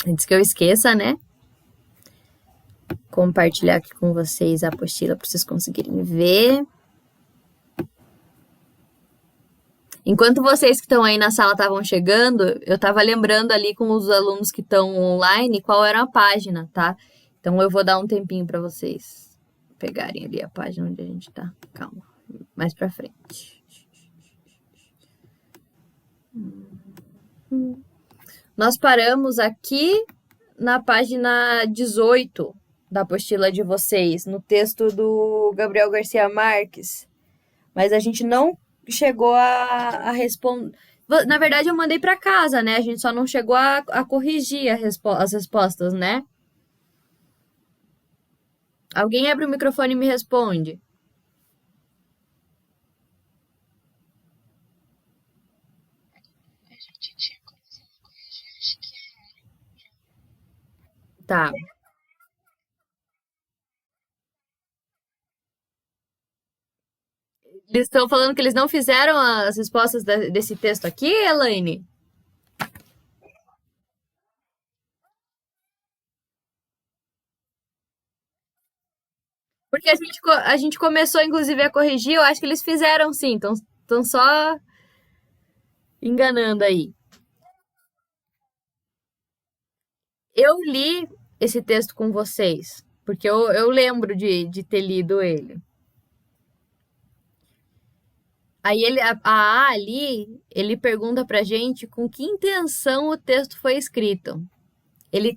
Antes que eu esqueça, né? Compartilhar aqui com vocês a apostila para vocês conseguirem ver. Enquanto vocês que estão aí na sala estavam chegando, eu estava lembrando ali com os alunos que estão online qual era a página, tá? Então eu vou dar um tempinho para vocês pegarem ali a página onde a gente tá. Calma, mais para frente. Nós paramos aqui na página 18 da apostila de vocês, no texto do Gabriel Garcia Marques. Mas a gente não chegou a responder. Na verdade, eu mandei para casa, né? A gente só não chegou a corrigir as respostas, né? Alguém abre o microfone e me responde. Tá. Eles estão falando que eles não fizeram as respostas desse texto aqui, Elaine? Porque a gente começou, inclusive, a corrigir. Eu acho que eles fizeram sim. Estão só enganando aí. Eu li esse texto com vocês, porque eu lembro de ter lido ele. Aí a ali, ele pergunta pra gente com que intenção o texto foi escrito.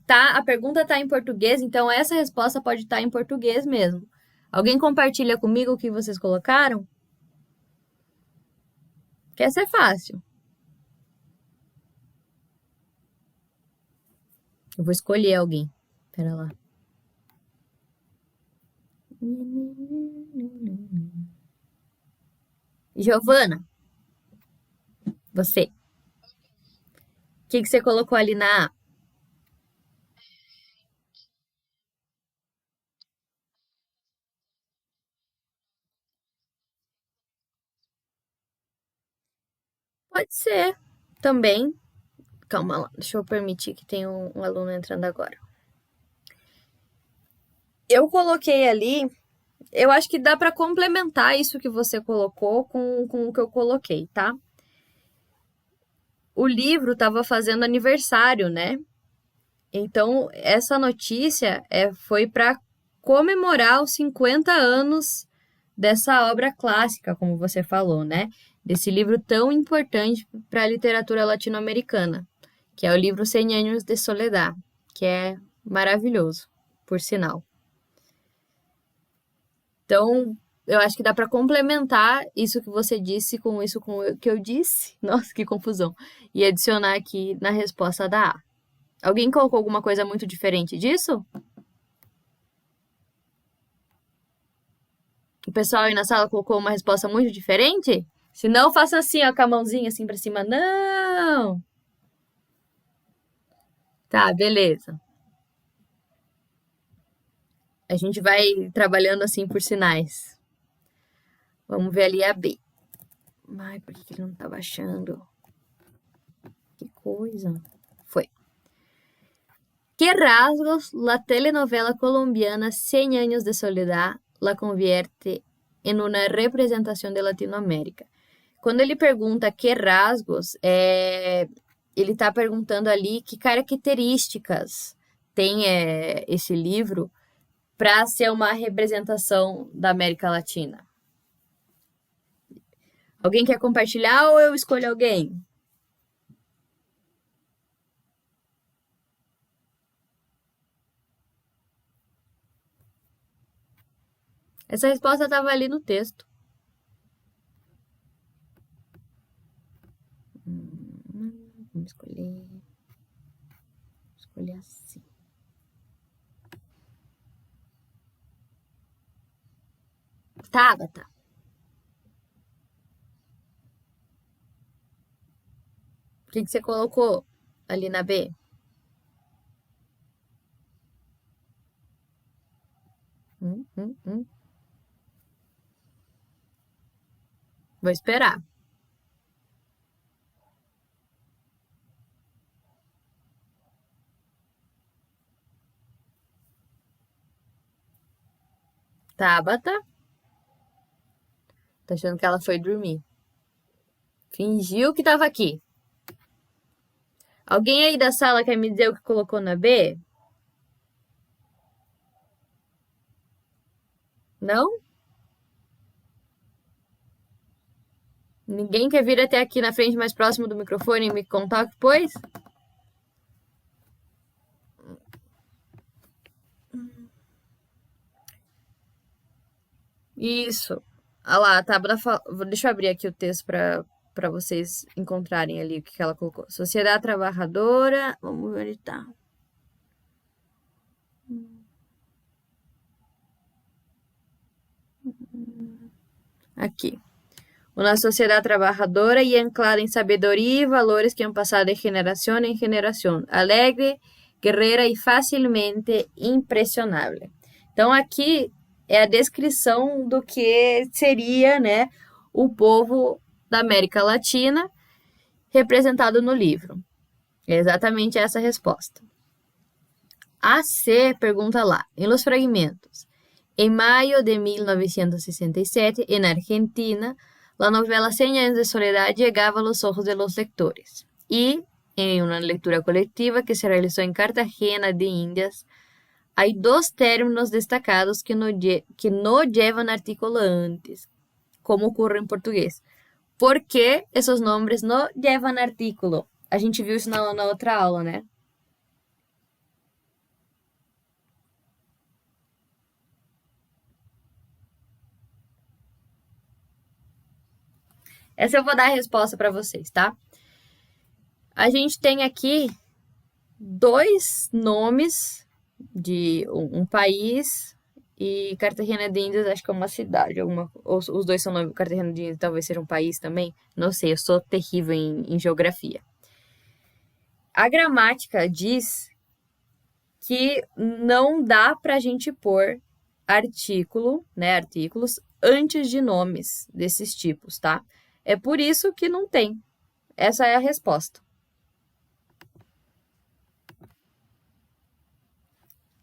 A pergunta tá em português, então essa resposta pode estar em português mesmo. Alguém compartilha comigo o que vocês colocaram? Que essa é fácil. Eu vou escolher alguém. Pera lá. Giovana, você. O que você colocou ali na A? Pode ser também. Calma lá, deixa eu permitir que tenha um aluno entrando agora. Eu coloquei ali, eu acho que dá para complementar isso que você colocou com o que eu coloquei, tá? O livro estava fazendo aniversário, né? Então, essa notícia foi para comemorar os 50 anos dessa obra clássica, como você falou, né? Desse livro tão importante para a literatura latino-americana, que é o livro Cem Años de Soledad, que é maravilhoso, por sinal. Então, eu acho que dá para complementar isso que você disse com isso com o que eu disse. Nossa, que confusão. E adicionar aqui na resposta da A. Alguém colocou alguma coisa muito diferente disso? O pessoal aí na sala colocou uma resposta muito diferente? Se não, faça assim, ó, com a mãozinha assim pra cima. Não! Tá, beleza. A gente vai trabalhando assim por sinais. Vamos ver ali a B. Ai, por que que ele não tá baixando? Que coisa. Foi. ¿Qué rasgos la telenovela colombiana Cien años de soledad la convierte en una representación de Latinoamérica? Quando ele pergunta que rasgos, ele está perguntando ali que características tem esse livro para ser uma representação da América Latina. Alguém quer compartilhar ou eu escolho alguém? Essa resposta estava ali no texto. Vamos escolher. Escolher assim. Tabata. O que você colocou ali na B? Hum, hum, hum. Vou esperar. Tabata. Tá achando que ela foi dormir. Fingiu que tava aqui. Alguém aí da sala quer me dizer o que colocou na B? Não? Ninguém quer vir até aqui na frente, mais próximo do microfone e me contar o que pôs? Isso. Ah lá, tá. Deixa eu abrir aqui o texto para vocês encontrarem ali o que ela colocou. Sociedade Trabalhadora. Vamos ver onde tá. Aqui. Uma sociedade trabajadora e anclada em sabedoria e valores que han pasado de geração em geração. Alegre, guerreira e facilmente impressionável. Então, aqui é a descrição do que seria, né, o povo da América Latina representado no livro. É exatamente essa a resposta. A C pergunta lá, em los fragmentos. Em maio de 1967, en Argentina, la novela 100 años de soledad llegaba a los ojos de los lectores. Y en una lectura colectiva que se realizó en Cartagena de Indias, hay dos términos destacados que no llevan artículo antes, como ocurre em português. Por que esses nomes não llevan artículo? A gente viu isso na outra aula, né? Essa eu vou dar a resposta para vocês, tá? A gente tem aqui dois nomes de um país e Cartagena de Índias acho que é uma cidade, os dois são nomes, Cartagena de Índias talvez seja um país também, não sei, eu sou terrível em geografia. A gramática diz que não dá pra gente pôr artículo, né, artículos antes de nomes desses tipos, tá? É por isso que não tem. Essa é a resposta.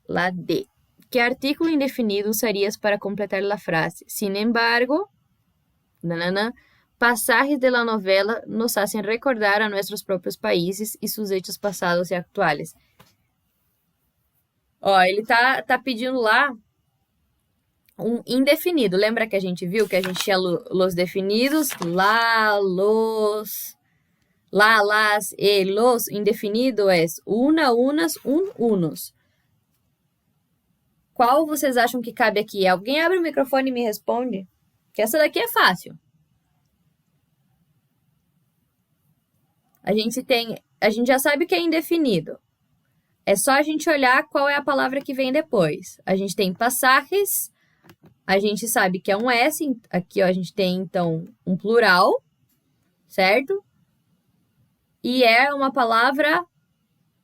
La D. ¿Qué artículo indefinido usarías para completar la frase? Sin embargo, pasajes de la novela nos hacen recordar a nuestros propios países y sus hechos pasados y actuales. Ó, ele tá pedindo lá um indefinido. Lembra que a gente viu que a gente tinha los definidos? Lá, los, lá, las, e los. Indefinido é una, unas, unos. Qual vocês acham que cabe aqui? Alguém abre o microfone e me responde? Que essa daqui é fácil. A gente já sabe que é indefinido. É só a gente olhar qual é a palavra que vem depois. A gente tem passajes, a gente sabe que é um S, aqui ó, a gente tem então um plural, certo? E é uma palavra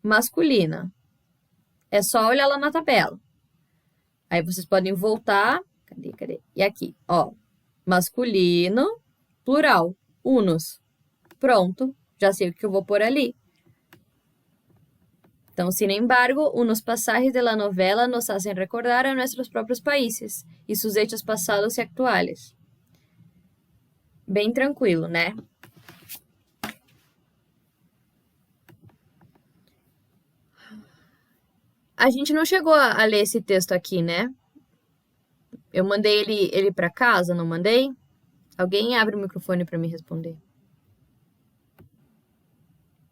masculina. É só olhar lá na tabela. Aí vocês podem voltar. Cadê? E aqui, ó. Masculino, plural, unos. Pronto, já sei o que eu vou pôr ali. Então, sin embargo, unos pasajes de la novela nos hacen recordar a nuestros propios países y sus hechos pasados y actuales. Bem tranquilo, né? A gente não chegou a ler esse texto aqui, né? Eu mandei ele para casa, não mandei? Alguém abre o microfone para me responder.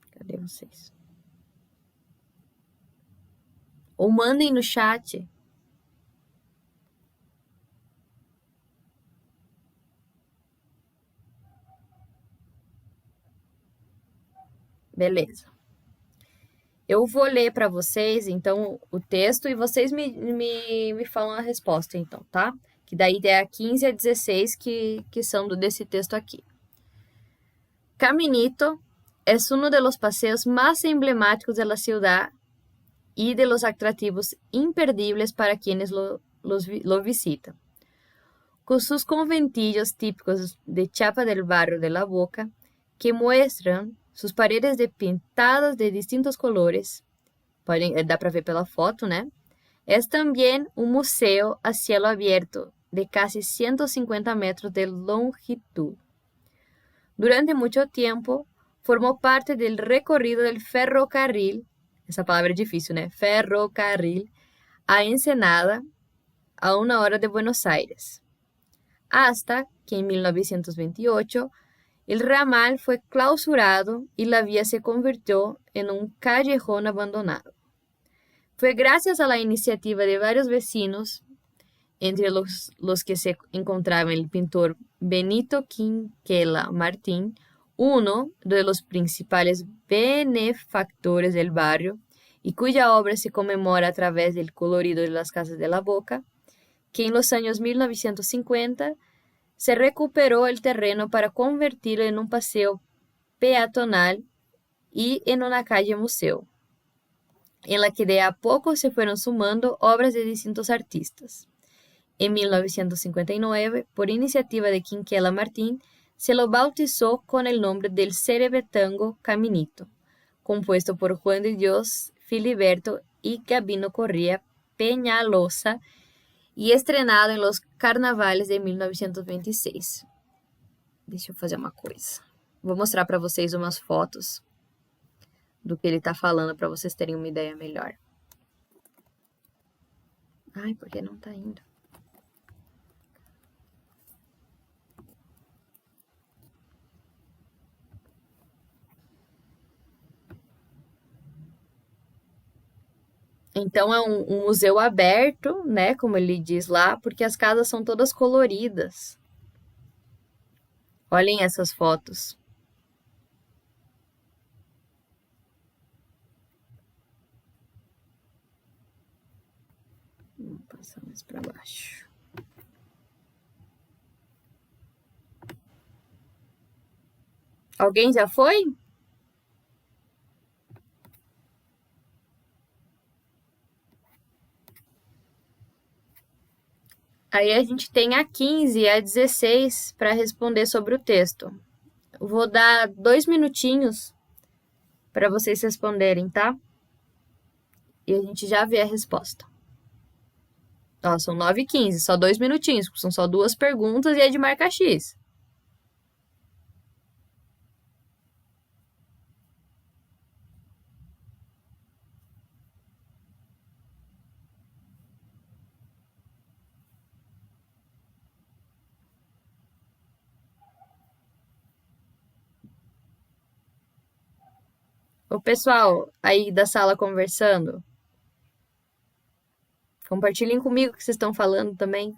Cadê vocês? Ou mandem no chat. Beleza. Eu vou ler para vocês, então, o texto e vocês me falam a resposta, então, tá? Que daí é a 15 a 16 que são desse texto aqui. Caminito é um de los paseos más emblemáticos de la ciudad y de los atractivos imperdibles para quienes lo visitan. Con sus conventillos típicos de chapa del barrio de La Boca, que muestran sus paredes pintadas de distintos colores, dá para ver pela foto, né? Es también un museo a cielo abierto de casi 150 metros de longitud. Durante mucho tiempo formó parte del recorrido del ferrocarril, esa palabra es difícil, ¿no? Ferrocarril, a Ensenada, a 1 hora de Buenos Aires. Hasta que en 1928 el ramal fue clausurado y la vía se convirtió en un callejón abandonado. Fue gracias a la iniciativa de varios vecinos, entre los que se encontraba el pintor Benito Quinquela Martín, uno de los principales benefactores del barrio y cuya obra se conmemora a través del colorido de las casas de la Boca, que en los años 1950 se recuperó el terreno para convertirlo en un paseo peatonal y en una calle museo, en la que de a poco se fueron sumando obras de distintos artistas. En 1959, por iniciativa de Quinquela Martín, se lo bautizó con el nombre del célebre tango Caminito, compuesto por Juan de Dios Filiberto y Gabino Correa Peñalosa e estrenado em los carnavales de 1926. Deixa eu fazer uma coisa. Vou mostrar para vocês umas fotos do que ele está falando para vocês terem uma ideia melhor. Ai, por que não está indo? Então, é um museu aberto, né, como ele diz lá, porque as casas são todas coloridas. Olhem essas fotos. Vamos passar mais para baixo. Alguém já foi? Aí a gente tem a 15 e a 16 para responder sobre o texto. Vou dar 2 minutinhos para vocês responderem, tá? E a gente já vê a resposta. Ó, são 9h15, só 2 minutinhos, são só 2 perguntas e é de marca X. O pessoal aí da sala conversando, compartilhem comigo o que vocês estão falando também.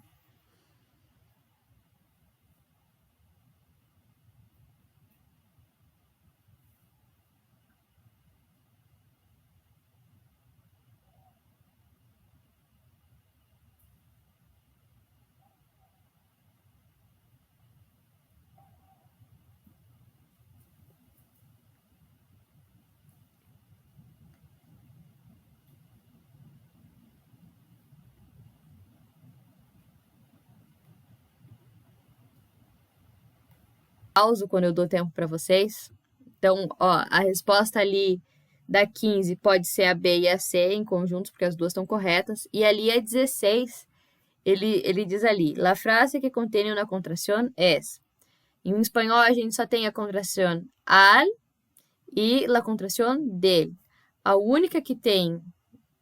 Pauso quando eu dou tempo para vocês. Então, ó, a resposta ali da 15 pode ser a B e a C em conjuntos, porque as duas estão corretas. E ali a 16, ele diz ali, la frase que contém una contracción es. Em espanhol, a gente só tem a contração al e la contração del. A única que tem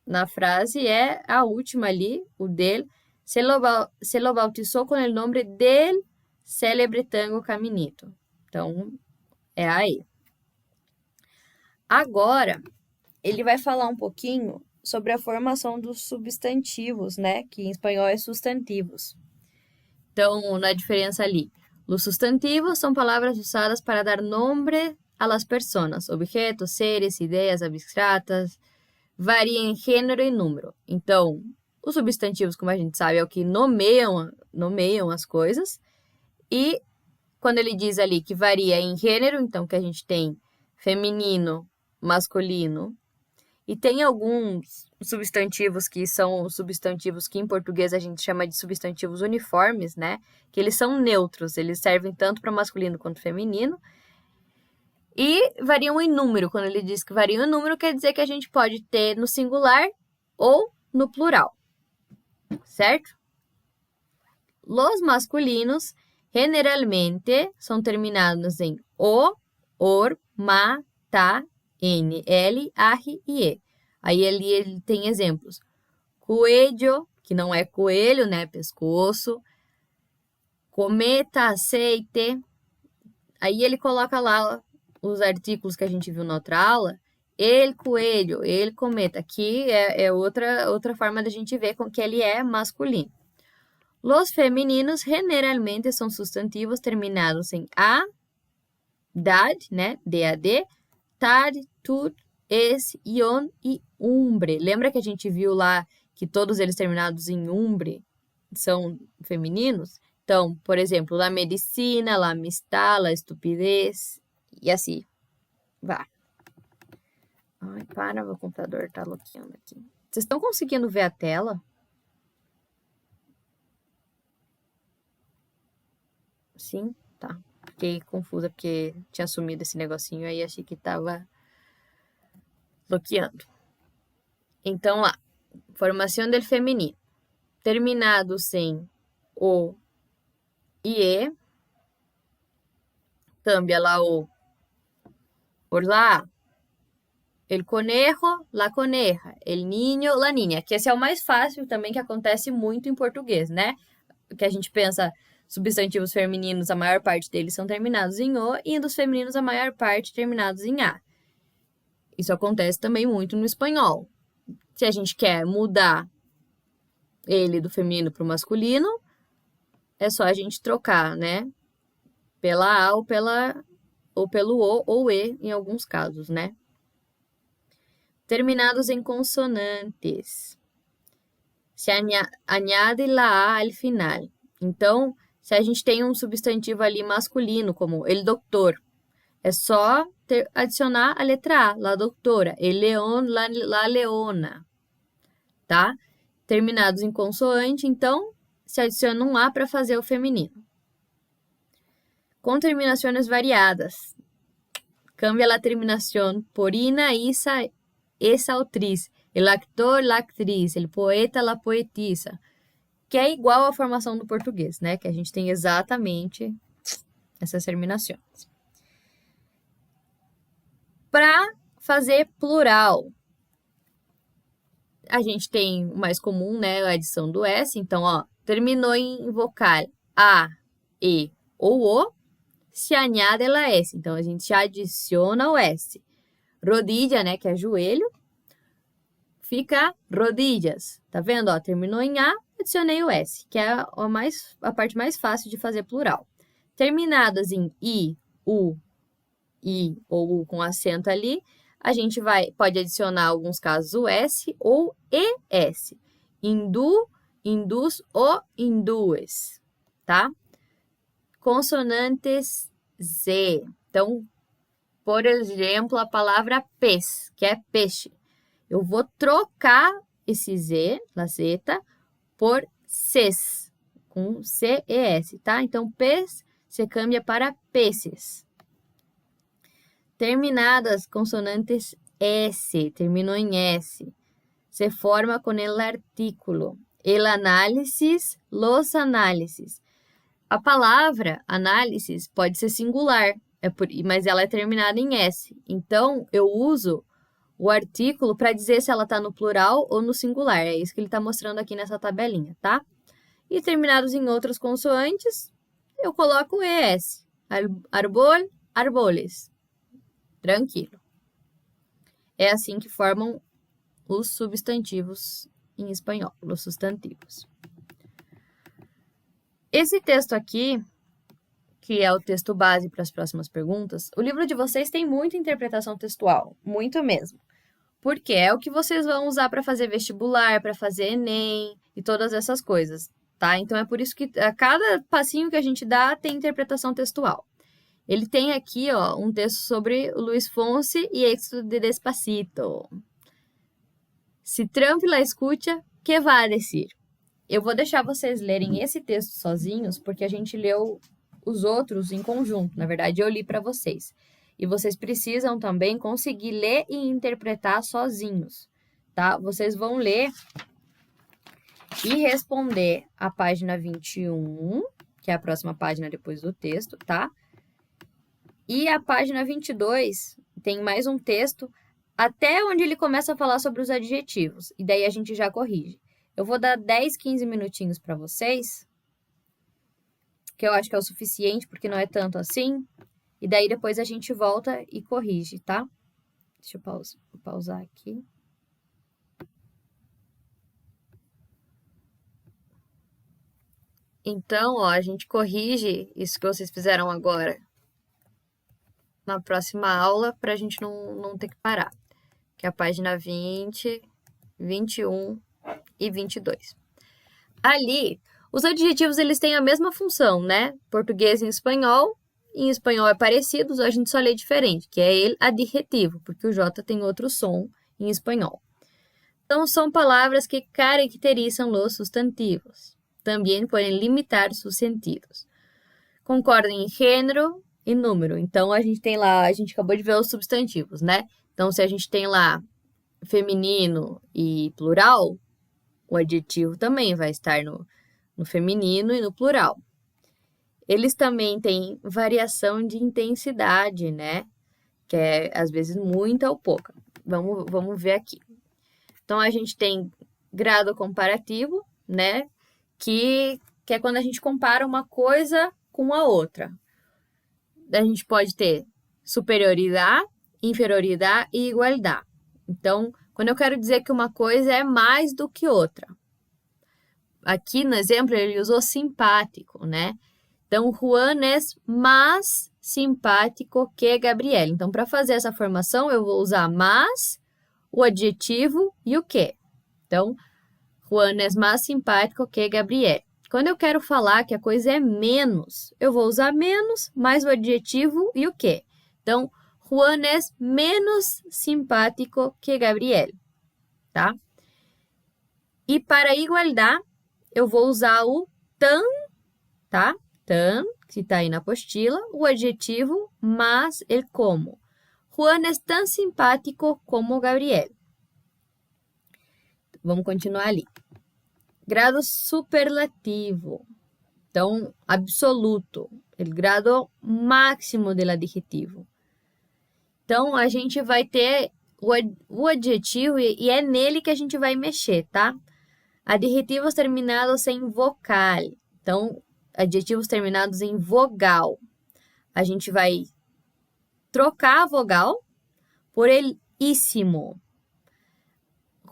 na frase é a última ali, o del. Se lo bautizó con el nombre del célebre tango Caminito. Então, é aí. Agora, ele vai falar um pouquinho sobre a formação dos substantivos, né? Que em espanhol é substantivos. Então, na diferença ali, os substantivos são palavras usadas para dar nome a las personas, objetos, seres, ideias abstratas, varia em gênero e número. Então, os substantivos, como a gente sabe, é o que nomeiam as coisas. E quando ele diz ali que varia em gênero, então que a gente tem feminino, masculino, e tem alguns substantivos que são substantivos que em português a gente chama de substantivos uniformes, né? Que eles são neutros, eles servem tanto para masculino quanto feminino. E variam em número. Quando ele diz que variam em número, quer dizer que a gente pode ter no singular ou no plural. certo? Los masculinos generalmente são terminados em o, or, ma, ta, n, l, ar e e. Aí ele tem exemplos. Cuello, que não é coelho, né? Pescoço. Cometa, aceite. Aí ele coloca lá os artículos que a gente viu na outra aula. El coelho, el cometa. Aqui é outra forma da gente ver com que ele é masculino. Los femininos generalmente são substantivos terminados em a, dad, né? DAD, tad, tud, es, ion e umbre. Lembra que a gente viu lá que todos eles terminados em umbre são femininos? Então, por exemplo, la medicina, la amistad, la estupidez e assim. Vai. Ai, para, meu computador tá bloqueando aqui. Vocês estão conseguindo ver a tela? Sim? Tá. Fiquei confusa porque tinha sumido esse negocinho aí, achei que tava bloqueando. Então, lá. Formação del feminino. Terminado sem o e e. Cambia lá o por lá. El conejo, la coneja. El niño, la niña. Que esse é o mais fácil também, que acontece muito em português, né? Que a gente pensa substantivos femininos, a maior parte deles são terminados em o, e dos femininos, a maior parte terminados em a. Isso acontece também muito no espanhol. Se a gente quer mudar ele do feminino para o masculino, é só a gente trocar, né? Pela a ou pelo o ou e, em alguns casos, né? Terminados em consonantes. Se añade la a al final. Então, se a gente tem um substantivo ali masculino, como el doctor, é só adicionar a letra A, la doctora. El león, la leona. Tá? Terminados em consoante, então, se adiciona um A para fazer o feminino. Com terminações variadas. Cambia la terminación por ina, isa, esa autriz. El actor, la actriz. El poeta, la poetisa. Que é igual à formação do português, né? Que a gente tem exatamente essas terminações. Para fazer plural, a gente tem o mais comum, né? A adição do S. Então, ó, terminou em vogal A, E ou O, se añade la S. Então, a gente adiciona o S. Rodilha, né? Que é joelho. Fica rodillas. Tá vendo? Ó, terminou em A, adicionei o S, que é a parte mais fácil de fazer plural. Terminadas em I, U, I ou U com acento ali, a gente pode adicionar, em alguns casos, o S ou ES. Indu, induz ou indues, tá? Consonantes Z. Então, por exemplo, a palavra pez, que é peixe. Eu vou trocar esse Z, laceta, por ces, com CES, tá? Então, pez se cambia para peces. Terminadas consonantes S, terminou em S, se forma com el artículo. El análisis, los análisis. A palavra análisis pode ser singular, mas ela é terminada em S. Então, eu uso o artículo para dizer se ela está no plural ou no singular. É isso que ele está mostrando aqui nessa tabelinha, tá? E terminados em outras consoantes, eu coloco ES. Arbol, arboles. Tranquilo. É assim que formam os substantivos em espanhol, os substantivos. Esse texto aqui, que é o texto base para as próximas perguntas, o livro de vocês tem muita interpretação textual, muito mesmo. Porque é o que vocês vão usar para fazer vestibular, para fazer Enem e todas essas coisas, tá? Então, é por isso que a cada passinho que a gente dá tem interpretação textual. Ele tem aqui, ó, um texto sobre o Luiz Fonsi e Éxito de Despacito. Se Trump la escucha, que vai decir? Eu vou deixar vocês lerem esse texto sozinhos, porque a gente leu os outros em conjunto. Na verdade, eu li para vocês. E vocês precisam também conseguir ler e interpretar sozinhos, tá? Vocês vão ler e responder a página 21, que é a próxima página depois do texto, tá? E a página 22 tem mais um texto até onde ele começa a falar sobre os adjetivos. E daí a gente já corrige. Eu vou dar 10, 15 minutinhos para vocês, que eu acho que é o suficiente, porque não é tanto assim. E daí depois a gente volta e corrige, tá? Deixa eu pausar aqui. Então, ó, a gente corrige isso que vocês fizeram agora na próxima aula, para a gente não ter que parar. Que é a página 20, 21 e 22. Ali, os adjetivos, eles têm a mesma função, né? Português e espanhol. Em espanhol é parecido, a gente só lê diferente, que é el adjetivo, porque o J tem outro som em espanhol. Então, são palavras que caracterizam os substantivos. Também podem limitar seus sentidos. Concordam em gênero e número. Então, a gente tem lá, a gente acabou de ver os substantivos, né? Então, se a gente tem lá feminino e plural, o adjetivo também vai estar no feminino e no plural. Eles também têm variação de intensidade, né? Que é, às vezes, muita ou pouca. Vamos ver aqui. Então, a gente tem grado comparativo, né? Que é quando a gente compara uma coisa com a outra. A gente pode ter superioridade, inferioridade e igualdade. Então, quando eu quero dizer que uma coisa é mais do que outra. Aqui no exemplo, ele usou simpático, né? Então, Juan é mais simpático que Gabriel. Então, para fazer essa formação, eu vou usar mais, o adjetivo e o que. Então, Juan é mais simpático que Gabriel. Quando eu quero falar que a coisa é menos, eu vou usar menos, mais o adjetivo e o que. Então, Juan é menos simpático que Gabriel, tá? E para igualdade, eu vou usar o tan, tá? Tan, que está aí na apostila, o adjetivo mais el como. Juan é tão simpático como Gabriel. Vamos continuar ali. Grado superlativo. Então, absoluto. O grado máximo do adjetivo. Então, a gente vai ter o adjetivo e é nele que a gente vai mexer, tá? Adjetivos terminados em vocal. Então, adjetivos terminados em vogal. A gente vai trocar a vogal por elíssimo.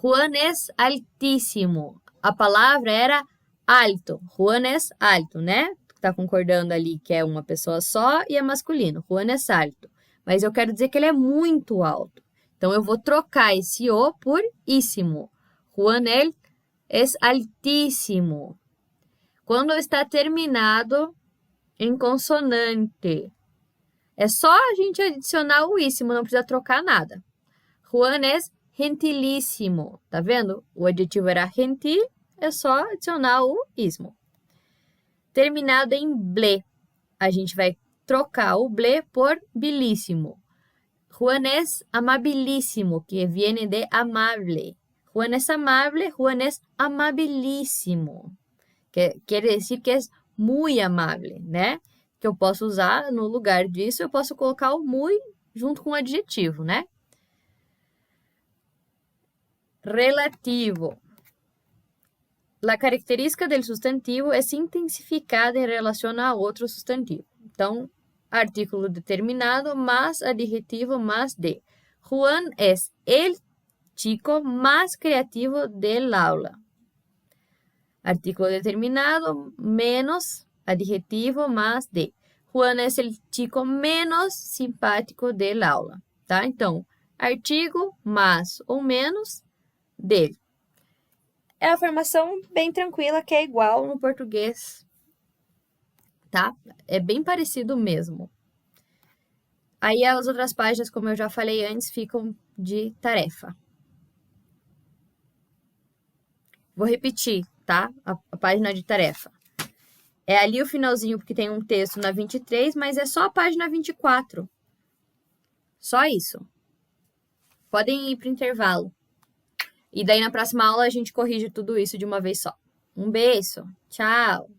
Juan é altíssimo. A palavra era alto. Juan é alto, né? Tá concordando ali que é uma pessoa só e é masculino. Juan é alto. Mas eu quero dizer que ele é muito alto. Então, eu vou trocar esse o por íssimo. Juan é altíssimo. Quando está terminado em consonante, é só a gente adicionar o íssimo, não precisa trocar nada. Juan é gentilíssimo. Tá vendo? O adjetivo era gentil, é só adicionar o ismo. Terminado em ble, a gente vai trocar o ble por bilíssimo. Juan é amabilíssimo, que viene de amable. Juan é amable, Juan é amabilíssimo. Quer dizer que é muito amável, né? Que eu posso usar no lugar disso, eu posso colocar o muy junto com o adjetivo, né? Relativo. A característica do substantivo é intensificada em relação a outro substantivo. Então, artículo determinado más adjetivo más de. Juan é el chico más creativo del aula. Artículo determinado menos adjetivo más de. Juan é el chico menos simpático del aula. Tá? Então, artigo mais ou menos dele. É a formação bem tranquila, que é igual no português, tá? É bem parecido mesmo. Aí as outras páginas, como eu já falei antes, ficam de tarefa. Vou repetir, tá? A página de tarefa. É ali o finalzinho, porque tem um texto na 23, mas é só a página 24. Só isso. Podem ir para o intervalo. E daí, na próxima aula, a gente corrige tudo isso de uma vez só. Um beijo. Tchau.